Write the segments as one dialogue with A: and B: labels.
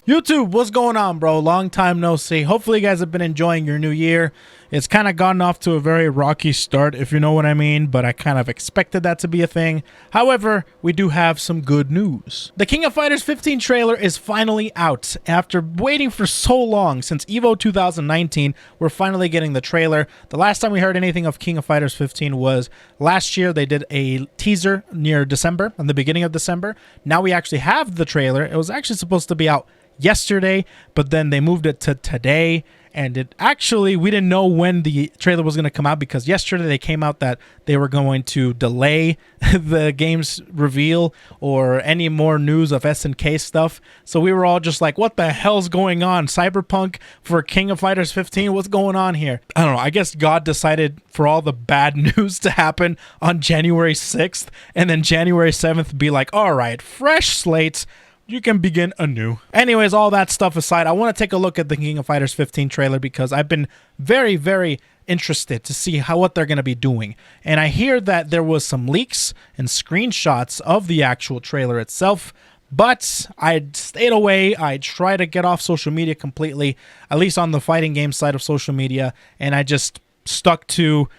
A: YouTube, what's going on, bro? Long time no see. Hopefully you guys have been enjoying your new year. It's kind of gotten off to a very rocky start, if you know what I mean, but I kind of expected that to be a thing. However, we do have some good news. The King of Fighters 15 trailer is finally out. After waiting for so long, since EVO 2019, we're finally getting the trailer. The last time we heard anything of King of Fighters 15 was last year. They did a teaser near December, in the beginning of December. Now we actually have the trailer. It was actually supposed to be out yesterday, but then they moved it to today, and it actually, we didn't know when the trailer was going to come out, because yesterday they came out that they were going to delay the game's reveal or any more news of SNK stuff. So we were all just like, what the hell's going on? Cyberpunk for King of Fighters 15? What's going on here? I don't know. I guess God decided for all the bad news to happen on January 6th, and then January 7th be like, all right, fresh slates. You can begin anew. Anyways, all that stuff aside, I want to take a look at the King of Fighters 15 trailer, because I've been very, very interested to see what they're going to be doing. And I hear that there was some leaks and screenshots of the actual trailer itself, but I stayed away. I tried to get off social media completely, at least on the fighting game side of social media, and I just stuck to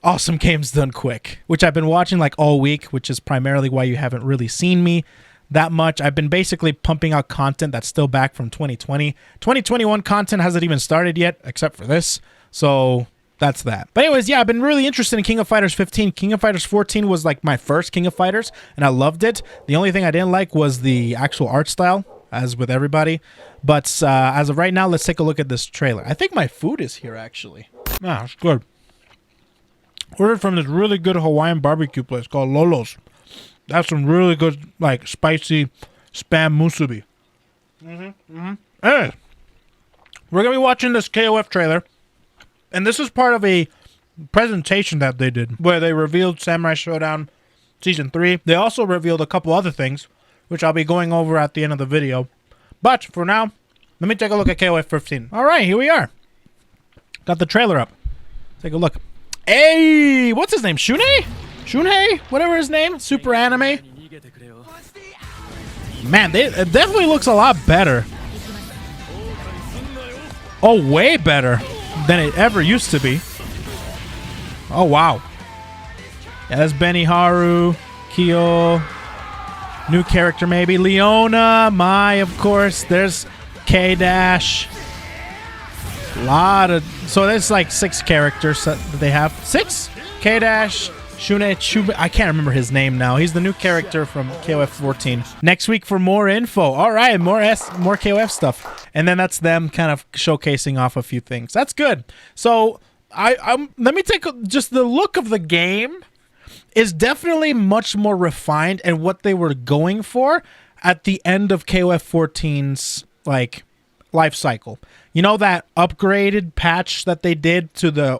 A: awesome games done quick, which I've been watching like all week, which is primarily why you haven't really seen me that much. I've been basically pumping out content that's still back from 2020. 2021 content hasn't even started yet, except for this. So that's that. But anyways, yeah, I've been really interested in King of Fighters 15. King of Fighters 14 was like my first King of Fighters, and I loved it. The only thing I didn't like was the actual art style, as with everybody. But as of right now, let's take a look at this trailer. I think my food is here, actually. Ah, it's good. Ordered from this really good Hawaiian barbecue place called Lolo's. That's some really good, like, spicy spam musubi. Anyways, we're going to be watching this KOF trailer. And this is part of a presentation that they did, where they revealed Samurai Showdown Season 3. They also revealed a couple other things, which I'll be going over at the end of the video. But for now, let me take a look at KOF 15. All right, here we are. Got the trailer up. Take a look. Hey, what's his name? Shunhei? Shunhei? Whatever his name. Super anime. Man, it definitely looks a lot better. Oh, way better than it ever used to be. Oh, wow. Yeah, that's Beniharu, Kyo. New character, maybe. Leona, Mai, of course. There's K-Dash. A lot of... So there's like 6 characters that they have. 6? K-Dash, Shunhei, Chube. I can't remember his name now. He's the new character from KOF 14. Next week for more info. All right, more KOF stuff. And then that's them kind of showcasing off a few things. That's good. So let me take just the look of the game is definitely much more refined, and what they were going for at the end of KOF 14's like life cycle. You know, that upgraded patch that they did to the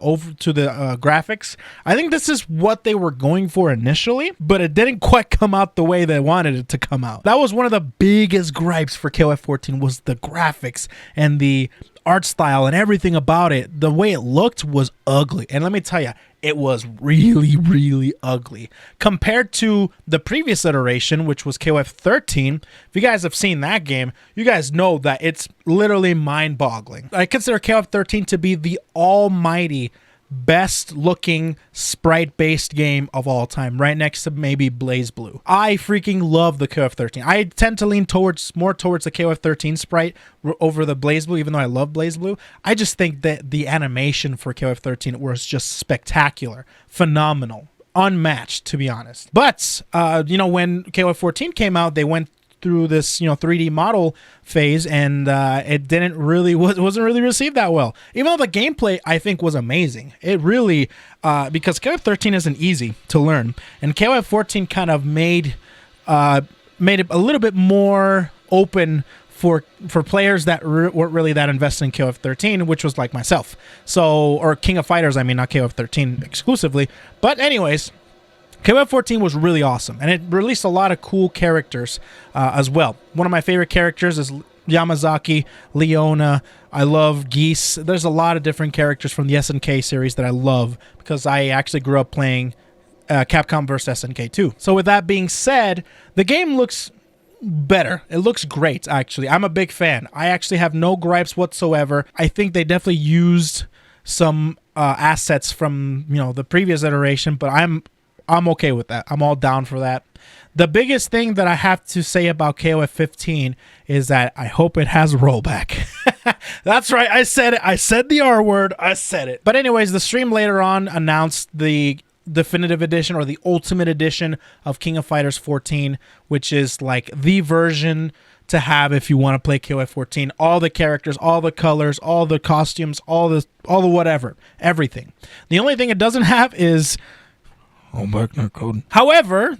A: graphics? I think this is what they were going for initially, but it didn't quite come out the way they wanted it to come out. That was one of the biggest gripes for KOF 14, was the graphics and the art style and everything about it. The way it looked was ugly. And let me tell you, it was really, really ugly. Compared to the previous iteration, which was KOF 13, if you guys have seen that game, you guys know that it's literally mind-boggling. I consider KOF 13 to be the almighty best looking sprite-based game of all time, right next to maybe BlazBlue. I freaking love the KOF 13. I tend to lean more towards the KOF 13 sprite over the BlazBlue, even though I love BlazBlue. I just think that the animation for KOF 13 was just spectacular, phenomenal, unmatched, to be honest. But you know, when KOF 14 came out, they went through this 3D model phase, and it wasn't really received that well, even though the gameplay I think was amazing. It really because KOF 13 isn't easy to learn, and KOF 14 kind of made it a little bit more open for players that weren't really that invested in KOF 13, which was like myself. So, or King of Fighters, I mean, not KOF 13 exclusively. But anyways, KOF 14 was really awesome, and it released a lot of cool characters as well. One of my favorite characters is Yamazaki, Leona. I love Geese. There's a lot of different characters from the SNK series that I love, because I actually grew up playing Capcom vs. SNK 2. So with that being said, the game looks better. It looks great, actually. I'm a big fan. I actually have no gripes whatsoever. I think they definitely used some assets from, you know, the previous iteration, but I'm okay with that. I'm all down for that. The biggest thing that I have to say about KOF 15 is that I hope it has rollback. That's right. I said it. I said the R word. I said it. But anyways, the stream later on announced the definitive edition or the ultimate edition of King of Fighters 14, which is like the version to have if you want to play KOF 14. All the characters, all the colors, all the costumes, all the whatever, everything. The only thing it doesn't have is back code. However,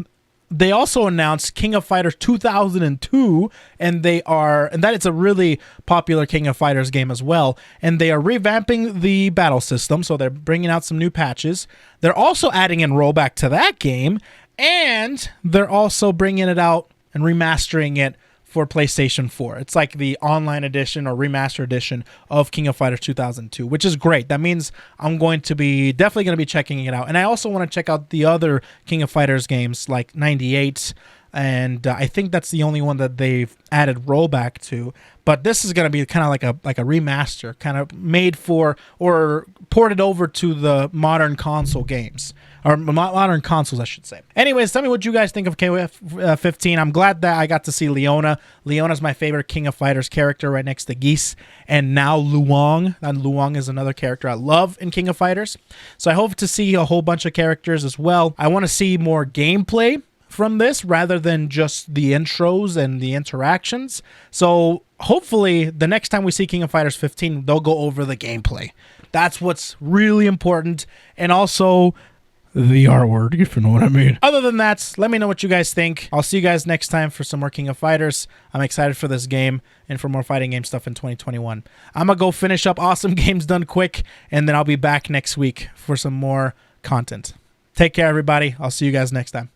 A: they also announced King of Fighters 2002, and that it's a really popular King of Fighters game as well, and they are revamping the battle system, so they're bringing out some new patches. They're also adding in rollback to that game, and they're also bringing it out and remastering it for PlayStation 4. It's like the online edition or remaster edition of King of Fighters 2002, which is great. That means I'm definitely going to be checking it out. And I also want to check out the other King of Fighters games like 98, and I think that's the only one that they've added rollback to. But this is going to be kind of like a remaster, kind of made for or ported over to the modern console games. Or modern consoles, I should say. Anyways, tell me what you guys think of KOF 15. I'm glad that I got to see Leona. Leona's my favorite King of Fighters character right next to Geese. And now Luong. And Luong is another character I love in King of Fighters. So I hope to see a whole bunch of characters as well. I want to see more gameplay from this rather than just the intros and the interactions. So hopefully the next time we see King of Fighters 15, they'll go over the gameplay. That's what's really important. And also the R word, if you know what I mean. Other than that, let me know what you guys think. I'll see you guys next time for some more King of Fighters. I'm excited for this game and for more fighting game stuff in 2021. I'm going to go finish up Awesome Games Done Quick, and then I'll be back next week for some more content. Take care, everybody. I'll see you guys next time.